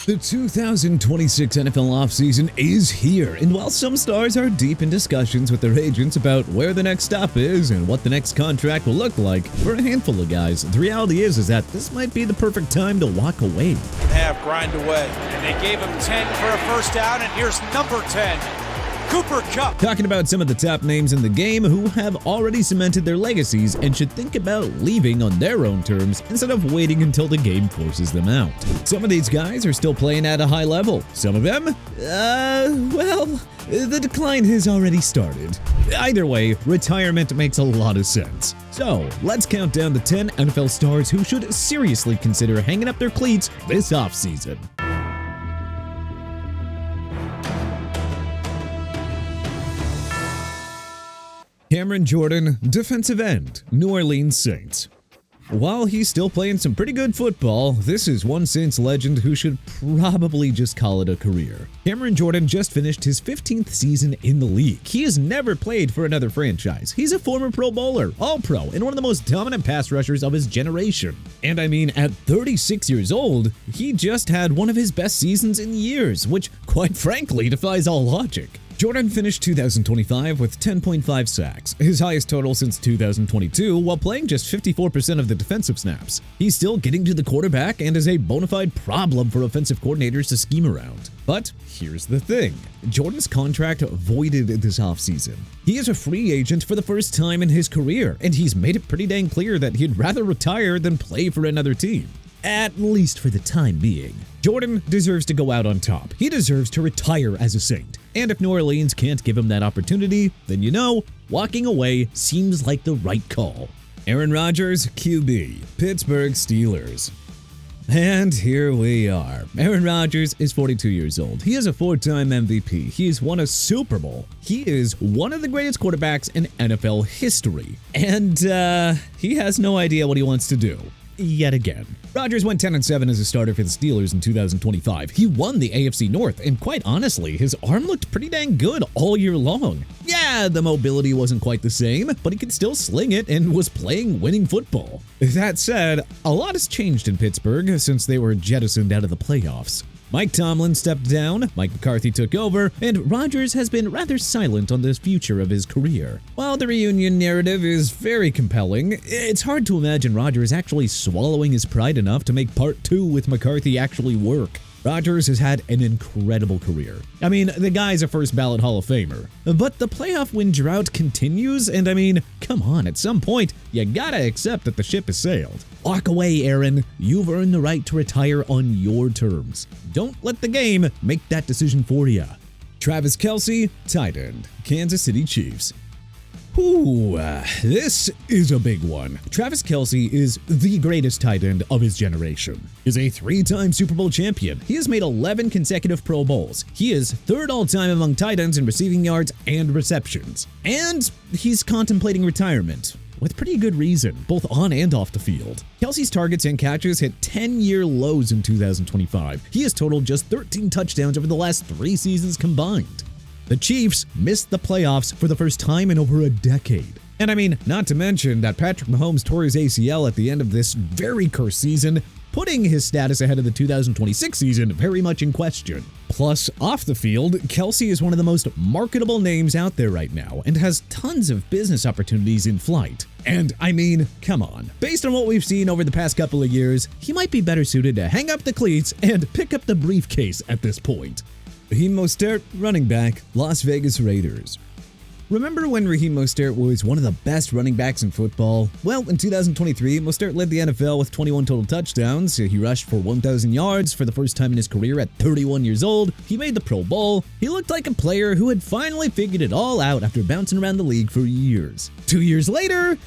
The 2026 NFL offseason is here, and while some stars are deep in discussions with their agents about where the next stop is and what the next contract will look like, for a handful of guys, the reality is that this might be the perfect time to walk away. Half grind away. And they gave him 10 for a first down, and here's number 10. Cooper Kupp. Talking about some of the top names in the game who have already cemented their legacies and should think about leaving on their own terms instead of waiting until the game forces them out. Some of these guys are still playing at a high level. Some of them, the decline has already started. Either way, retirement makes a lot of sense. So, let's count down the 10 NFL stars who should seriously consider hanging up their cleats this offseason. Cameron Jordan, defensive end, New Orleans Saints. While he's still playing some pretty good football, this is one Saints legend who should probably just call it a career. Cameron Jordan just finished his 15th season in the league. He has never played for another franchise. He's a former Pro Bowler, All-Pro, and one of the most dominant pass rushers of his generation. And I mean, at 36 years old, he just had one of his best seasons in years, which, quite frankly, defies all logic. Jordan finished 2025 with 10.5 sacks, his highest total since 2022, while playing just 54% of the defensive snaps. He's still getting to the quarterback and is a bona fide problem for offensive coordinators to scheme around. But here's the thing. Jordan's contract voided this offseason. He is a free agent for the first time in his career, and he's made it pretty dang clear that he'd rather retire than play for another team. At least for the time being. Jordan deserves to go out on top. He deserves to retire as a Saint. And if New Orleans can't give him that opportunity, then walking away seems like the right call. Aaron Rodgers, QB, Pittsburgh Steelers. And here we are. Aaron Rodgers is 42 years old. He is a 4-time MVP. He's won a Super Bowl. He is one of the greatest quarterbacks in NFL history. And he has no idea what he wants to do. Yet again. Rodgers went 10-7 as a starter for the Steelers in 2025. He won the AFC North, and quite honestly, his arm looked pretty dang good all year long. Yeah, the mobility wasn't quite the same, but he could still sling it and was playing winning football. That said, a lot has changed in Pittsburgh since they were jettisoned out of the playoffs. Mike Tomlin stepped down, Mike McCarthy took over, and Rodgers has been rather silent on the future of his career. While the reunion narrative is very compelling, it's hard to imagine Rodgers actually swallowing his pride enough to make part 2 with McCarthy actually work. Rodgers has had an incredible career. I mean, the guy's a first-ballot Hall of Famer. But the playoff win drought continues, and I mean, come on, at some point, you gotta accept that the ship has sailed. Walk away, Aaron. You've earned the right to retire on your terms. Don't let the game make that decision for you. Travis Kelce, tight end, Kansas City Chiefs. This is a big one. Travis Kelce is the greatest tight end of his generation. He's a 3-time Super Bowl champion. He has made 11 consecutive Pro Bowls. He is 3rd all-time among tight ends in receiving yards and receptions. And he's contemplating retirement. With pretty good reason, both on and off the field. Kelce's targets and catches hit 10-year lows in 2025. He has totaled just 13 touchdowns over the last 3 seasons combined. The Chiefs missed the playoffs for the first time in over a decade. And I mean, not to mention that Patrick Mahomes tore his ACL at the end of this very cursed season, putting his status ahead of the 2026 season very much in question. Plus, off the field, Kelce is one of the most marketable names out there right now and has tons of business opportunities in flight. And I mean, come on. Based on what we've seen over the past couple of years, he might be better suited to hang up the cleats and pick up the briefcase at this point. Raheem Mostert, running back, Las Vegas Raiders. Remember when Raheem Mostert was one of the best running backs in football? Well, in 2023, Mostert led the NFL with 21 total touchdowns. He rushed for 1,000 yards for the first time in his career at 31 years old. He made the Pro Bowl. He looked like a player who had finally figured it all out after bouncing around the league for years. 2 years later,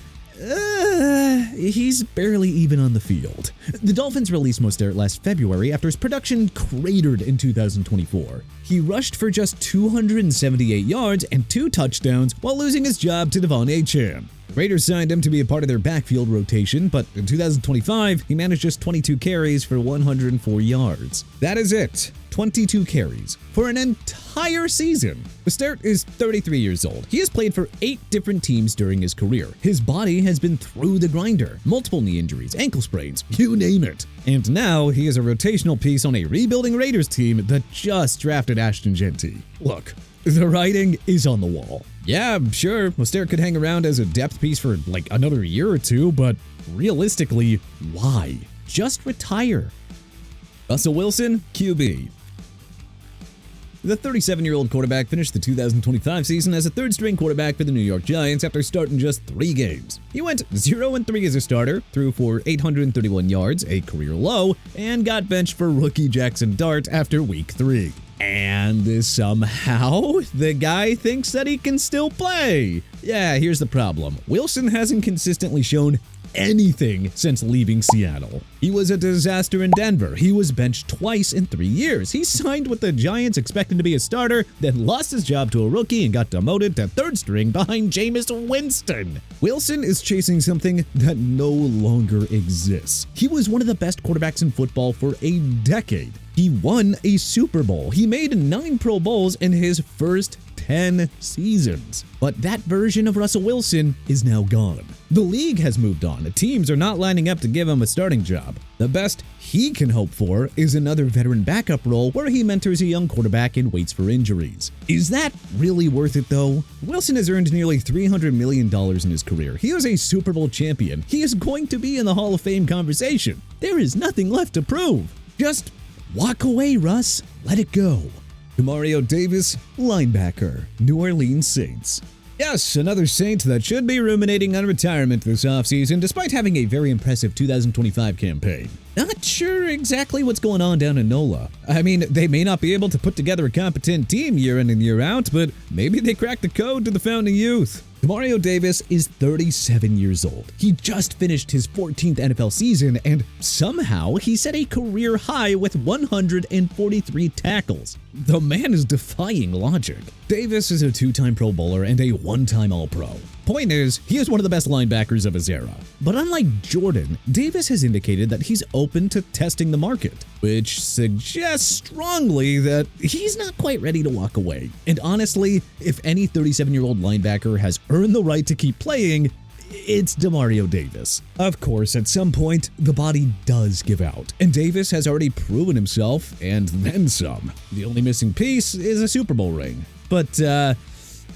he's barely even on the field. The Dolphins released Mostert last February after his production cratered in 2024. He rushed for just 278 yards and 2 touchdowns while losing his job to Devon Achane. The Raiders signed him to be a part of their backfield rotation, but in 2025, he managed just 22 carries for 104 yards. That is it. 22 carries for an entire season. Mostert is 33 years old. He has played for 8 different teams during his career. His body has been through the grinder, multiple knee injuries, ankle sprains, you name it. And now he is a rotational piece on a rebuilding Raiders team that just drafted Ashton Genty. Look, the writing is on the wall. Yeah, sure, Mostert could hang around as a depth piece for like another year or two, but realistically, why? Just retire. Russell Wilson, QB. The 37-year-old quarterback finished the 2025 season as a third-string quarterback for the New York Giants after starting just 3 games. He went 0-3 as a starter, threw for 831 yards, a career low, and got benched for rookie Jackson Dart after Week 3. And somehow, the guy thinks that he can still play. Yeah, here's the problem. Wilson hasn't consistently shown anything since leaving Seattle. He was a disaster in Denver. He was benched twice in 3 years. He signed with the Giants expecting to be a starter, then lost his job to a rookie and got demoted to third string behind Jameis Winston. Wilson is chasing something that no longer exists. He was one of the best quarterbacks in football for a decade. He won a Super Bowl. He made 9 Pro Bowls in his first 10 seasons. But that version of Russell Wilson is now gone. The league has moved on. Teams are not lining up to give him a starting job. The best he can hope for is another veteran backup role where he mentors a young quarterback and waits for injuries. Is that really worth it though? Wilson has earned nearly $300 million in his career. He is a Super Bowl champion. He is going to be in the Hall of Fame conversation. There is nothing left to prove. Just walk away, Russ. Let it go. Demario Davis, linebacker, New Orleans Saints. Yes, another Saint that should be ruminating on retirement this offseason despite having a very impressive 2025 campaign. Not sure exactly what's going on down in NOLA. I mean, they may not be able to put together a competent team year in and year out, but maybe they cracked the code to the founding youth. Demario Davis is 37 years old. He just finished his 14th NFL season, and somehow he set a career high with 143 tackles. The man is defying logic. Davis is a 2-time Pro Bowler and a 1-time All-Pro. Point is, he is one of the best linebackers of his era. But unlike Jordan, Davis has indicated that he's open to testing the market, which suggests strongly that he's not quite ready to walk away. And honestly, if any 37-year-old linebacker has earned the right to keep playing, it's Demario Davis. Of course, at some point, the body does give out, and Davis has already proven himself, and then some. The only missing piece is a Super Bowl ring. But,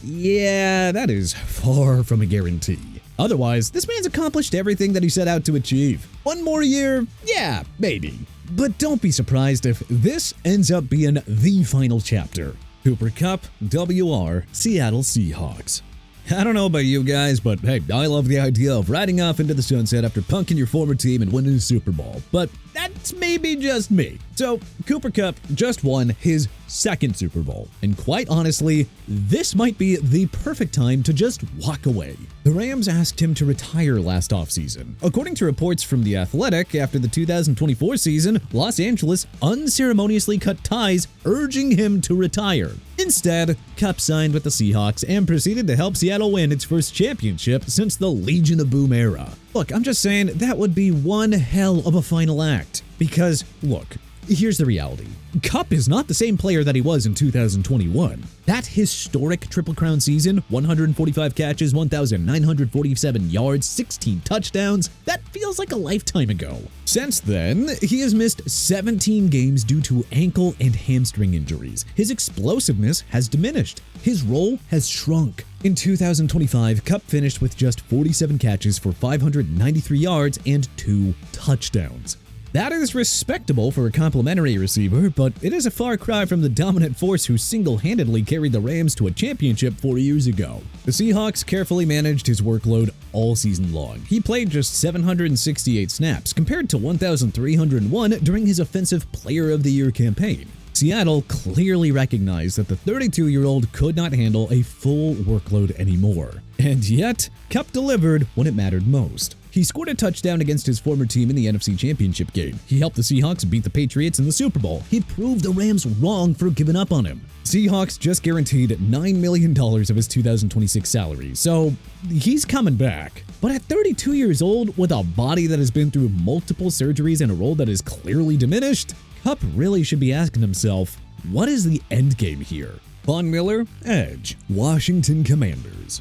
yeah, that is far from a guarantee. Otherwise, this man's accomplished everything that he set out to achieve. One more year? Yeah, maybe. But don't be surprised if this ends up being the final chapter. Cooper Kupp, WR, Seattle Seahawks. I don't know about you guys, but hey, I love the idea of riding off into the sunset after punking your former team and winning a Super Bowl, but that's maybe just me. So, Cooper Kupp just won his 2nd Super Bowl, and quite honestly, this might be the perfect time to just walk away. The Rams asked him to retire last offseason. According to reports from The Athletic, after the 2024 season, Los Angeles unceremoniously cut ties, urging him to retire. Instead, Kupp signed with the Seahawks and proceeded to help Seattle win its first championship since the Legion of Boom era. Look, I'm just saying that would be one hell of a final act. Because, look, here's the reality. Kupp is not the same player that he was in 2021. That historic Triple Crown season, 145 catches, 1,947 yards, 16 touchdowns, that feels like a lifetime ago. Since then, he has missed 17 games due to ankle and hamstring injuries. His explosiveness has diminished. His role has shrunk. In 2025, Kupp finished with just 47 catches for 593 yards and 2 touchdowns. That is respectable for a complimentary receiver, but it is a far cry from the dominant force who single-handedly carried the Rams to a championship 4 years ago. The Seahawks carefully managed his workload all season long. He played just 768 snaps, compared to 1,301 during his Offensive Player of the Year campaign. Seattle clearly recognized that the 32-year-old could not handle a full workload anymore. And yet, Kupp delivered when it mattered most. He scored a touchdown against his former team in the NFC Championship game. He helped the Seahawks beat the Patriots in the Super Bowl. He proved the Rams wrong for giving up on him. Seahawks just guaranteed $9 million of his 2026 salary, so he's coming back. But at 32 years old, with a body that has been through multiple surgeries and a role that is clearly diminished, Kupp really should be asking himself, what is the end game here? Von Miller, Edge, Washington Commanders.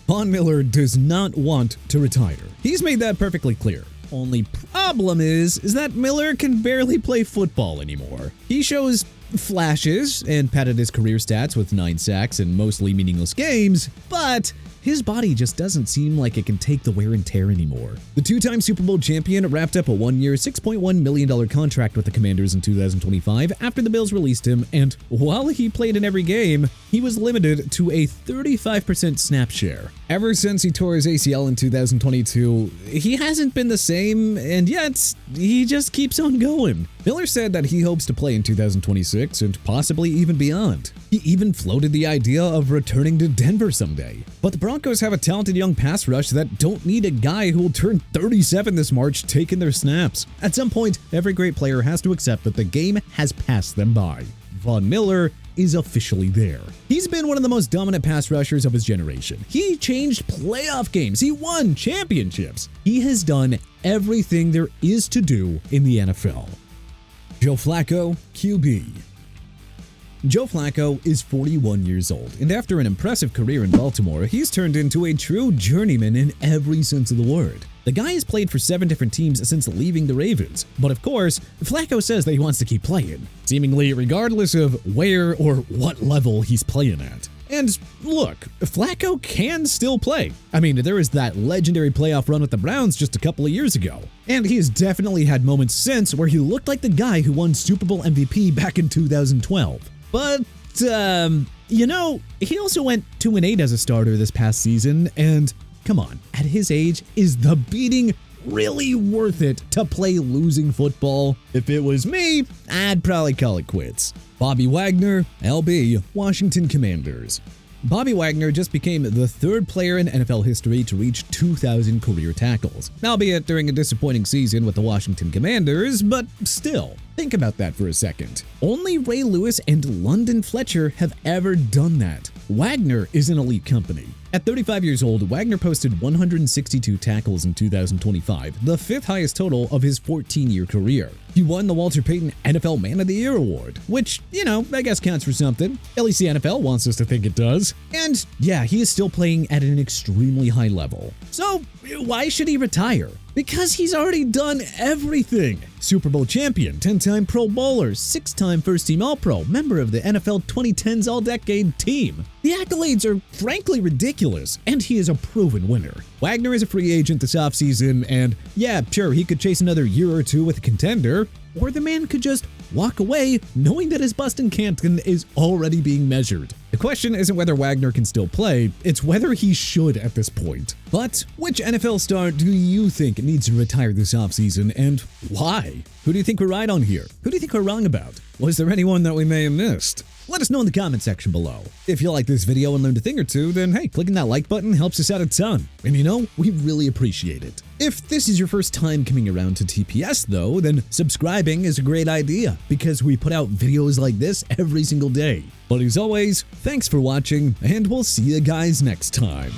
Von Miller does not want to retire. He's made that perfectly clear. Only problem is that Miller can barely play football anymore. He shows flashes and padded his career stats with 9 sacks and mostly meaningless games, but his body just doesn't seem like it can take the wear and tear anymore. The 2-time Super Bowl champion wrapped up a 1-year, $6.1 million contract with the Commanders in 2025 after the Bills released him, and while he played in every game, he was limited to a 35% snap share. Ever since he tore his ACL in 2022, he hasn't been the same, and yet he just keeps on going. Miller said that he hopes to play in 2026 and possibly even beyond. He even floated the idea of returning to Denver someday. But the Broncos have a talented young pass rush that don't need a guy who will turn 37 this March taking their snaps. At some point, every great player has to accept that the game has passed them by. Von Miller is officially there. He's been one of the most dominant pass rushers of his generation. He changed playoff games. He won championships. He has done everything there is to do in the NFL. Joe Flacco, QB. Joe Flacco is 41 years old, and after an impressive career in Baltimore, he's turned into a true journeyman in every sense of the word. The guy has played for 7 different teams since leaving the Ravens, but of course, Flacco says that he wants to keep playing, seemingly regardless of where or what level he's playing at. And look, Flacco can still play. I mean, there was that legendary playoff run with the Browns just a couple of years ago. And he has definitely had moments since where he looked like the guy who won Super Bowl MVP back in 2012. But, you know, he also went 2-8 as a starter this past season, and come on, at his age, is the beating really worth it to play losing football? If it was me, I'd probably call it quits. Bobby Wagner, LB, Washington Commanders. Bobby Wagner just became the 3rd player in NFL history to reach 2,000 career tackles, albeit during a disappointing season with the Washington Commanders, but still. Think about that for a second. Only Ray Lewis and London Fletcher have ever done that. Wagner is an elite company. At 35 years old, Wagner posted 162 tackles in 2025, the 5th highest total of his 14-year career. He won the Walter Payton NFL Man of the Year award, which, you know, I guess counts for something. At least the NFL wants us to think it does. And yeah, he is still playing at an extremely high level. So why should he retire? Because he's already done everything. Super Bowl champion, 10-time Pro Bowler, 6-time first-team All-Pro, member of the NFL 2010s All-Decade team. The accolades are frankly ridiculous, and he is a proven winner. Wagner is a free agent this offseason, and yeah, sure, he could chase another year or two with a contender, or the man could just walk away knowing that his bust in Canton is already being measured. The question isn't whether Wagner can still play, it's whether he should at this point. But which NFL star do you think needs to retire this offseason, and why? Who do you think we're right on here? Who do you think we're wrong about? Was there anyone that we may have missed? Let us know in the comment section below. If you like this video and learned a thing or two, then hey, clicking that like button helps us out a ton. And you know, we really appreciate it. If this is your first time coming around to TPS though, then subscribing is a great idea because we put out videos like this every single day. But as always, thanks for watching, and we'll see you guys next time.